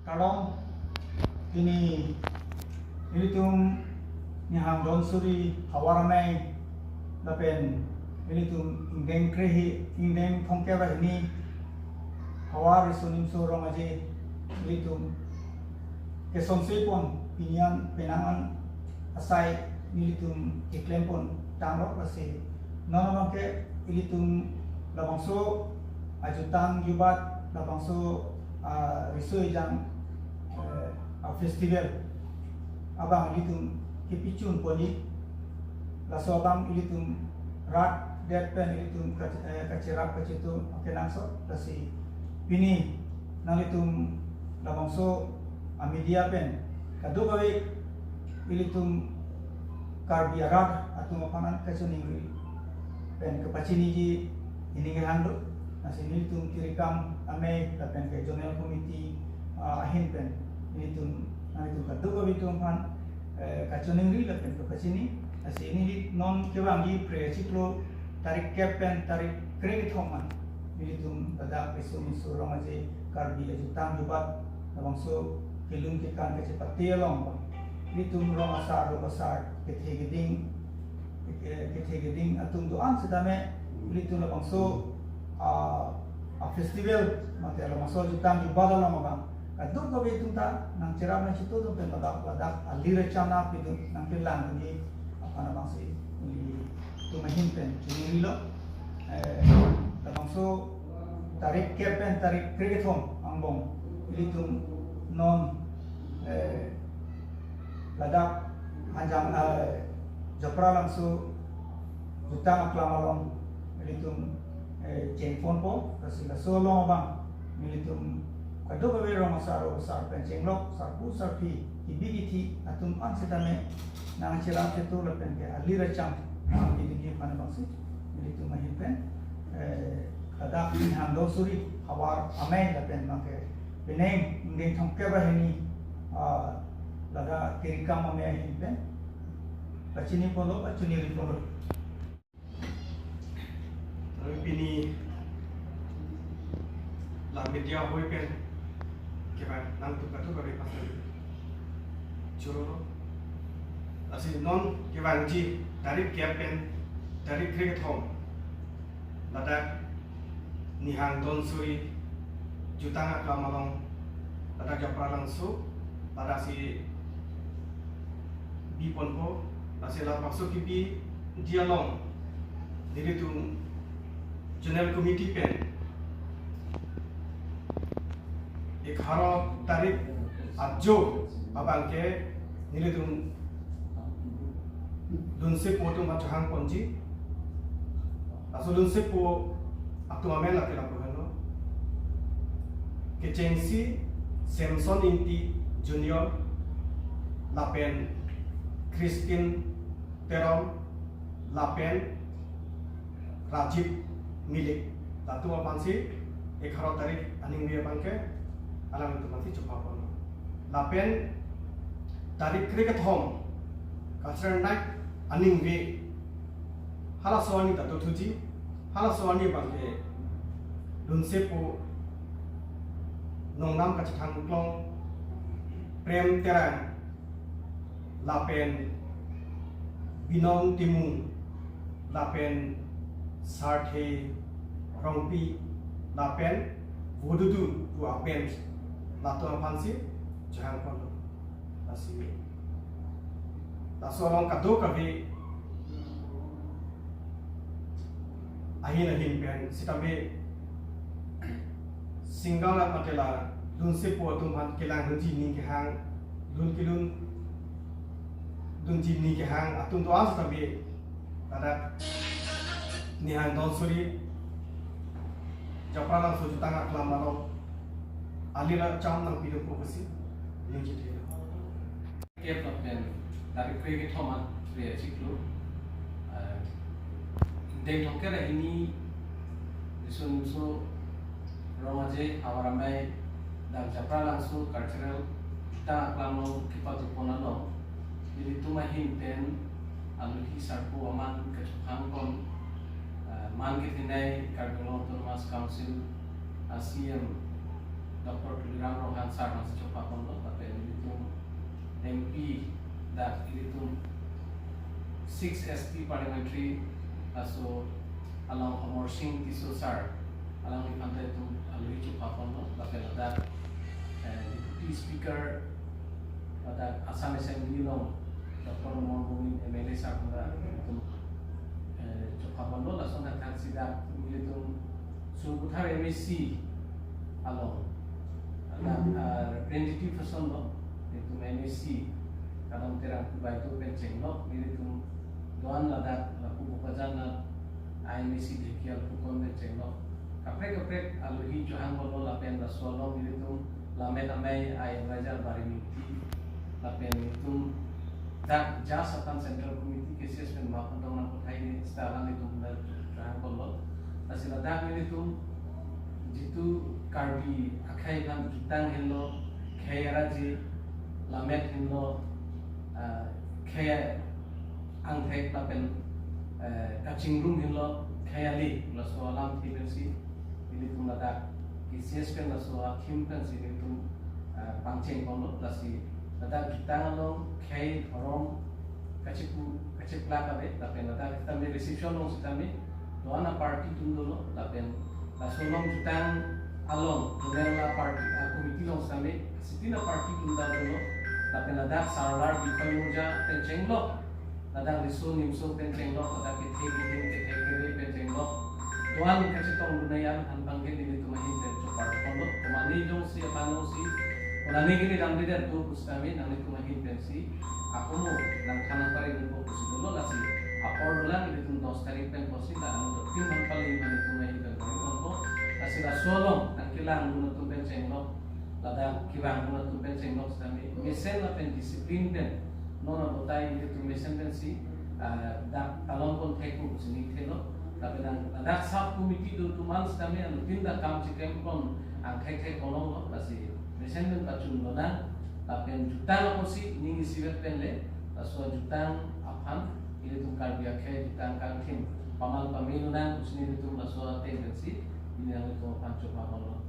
Kalong ini ilitum nihang donsuri hawaramai lapen ilitum indeng krehi indeng thongkeba ini hawar isunim surong aje ilitum kesonsipon pinian penangan asai ilitum iklempon tangrok kasi nono ke ilitum labangso ajutang jubat labangso risoi jang festival abang ilitum kipicun poni laso abang ilitum rat deadpan ilitum kacirak kacitu kenangso lasi pini nalitum labangso media pen kado gawe ilitum karbiarak atau makanan kacuning pen kepacini ji ini ngehando nasi ilitum kirikam ame pen ke zonal committee ahin pen ilitum nalitum kado gawe tum pan kacuning ri pen kepacini nasi ini non kewangi pre-ciklo tarik kepen tarik kredit homan ilitum pada pesumi surong aje karbi ajutang jubat labangso kilung kikan kecepat tialong ilitum rong asar kethegeding atung doan sedame ilitum labangso festival mate labangso jutang jubala lamaga kaduk gawe itung ta nang cerah na situ tu pen badak alira chana pitu nang kilang ni apa nabangsi ni tumahin pen chunilo labangso tarik kepen tarik kredit home angbong ilitum non ladak anjang japra langsu jutang aklamalong militum cengpon po kasi lasolong bang militum kado gawe rong saro sar pencenglok sarpu sarpi ibigiti atum an sedame nang cilang ketu lepen ke alira cham ibigi panabangsi militum mahipen ladak hando suri hawar amai lepen make beneng indeng thongke bahini lada kirikam ame hipen pachini polo pachini ripolo pini la media hoy pen keba nang tu katu kare pasal churo asi non keba ji dari kepen dari kriket home lada nihang don suri jutang aklamalong lada japra langsu lada si bipon po lasi la pakso kipi dialong diri tu general committee pen 11 तारीख आजो abang ke nili dunse po tu macahang ponji aso dunse po atu amela ke la pohano ke chensi Samson Inti Junior lapen Christine Teron lapen Rajib Milik latu apansi 11 तारीख aning dia bangke alam itu masih cepat pun. Lapen tarik kriket home, cultural night aning we. Hala sawani tato tuji, hala sawani bangke dunsepo nongnam kacithang klong prem terang lapen binong timung lapen sarthe rongpi lapen vodudu tu apen lato apansi jahang kono lasi laso long kado kabe ahin pen sitabe singgala patela dunse po tumhan kelang hunji ni ke hang dun kilun dunji ni ke hang atun to as tabe tada ni hang don suri japra lang so jutanga klamalo alira cham nang pido ko basi ni jite Kep pen dari kriket homan re ciklu deng thokera ini disun so romaje awaramai dan japra langsung cultural kita aklamo kipat ponano jadi tumahin pen aluhi sarpu aman kechang kon man kitinai Cardinal Autonomous Council ASEAN Dr. Tuliram Rohan ansar masih coba kono tapi itu MP that itu 6 SP parliamentary aso along Amorsing Tisosar along di pantai itu alui coba kono tapi ada deputy speaker pada Assam Assembly long Dr. Mohon MLA Sarunda itu coba kono langsung akan sidang itu Sulbuthar MSc along ada representative person lo itu MSc kadang terang baik itu penceng lo itu doan ada laku bukajan na MSc dekial pukon penceng lo kaprek aluhi johan lo lapen la solo itu lamen amai ay belajar bari miti lapen itu dak jasatan central committee cases pen makan dong nak kai ni sekarang itu benar johan lo asila dak itu jitu karbi akai kan kitang hello khayara ji lamet hello khaya angthai lapen kaching room hello khayali la soalam tibensi ini tu lada kisias pen la soal kim pen si itu pangceng kono lasi lada kitang lo khay horom kachipla kabe lapen lada kita me reception lo sitame doana party tundo lapen la solong jutang along la party committee long same sitina party tunda dolo tapi nada sarlar di pemuja penceng lo nada riso nimso penceng lo nada ke penceng lo tuan kacitong dunayan hanbang ke dili tumahin penco party kono kumani jong si apano si kunani gini damri der do kustami nang tumahin pensi aku mo nang kanang pare ko dolo lasi apor lang itu dos tarik pen posi ta anu tim man paling man tumahin ko asila solong ang kilang muna itong penceng lo lada kilang muna itong penceng lo sami mesen na pen disiplin pen no na botay ito mesen pen si dak talong kon teku sini telo tapi nang lada sub committee do tuman sami ang tinda kam chikem kon ang kek kolong lo kasi mesen pen pacun lo na tapi ang jutang ako si ningi siwet pen le aswa jutang apan ini tung karbiak kay jutang kangkin pamal pamilo na kusini ito aswa tendency ini yang itu pancu pahala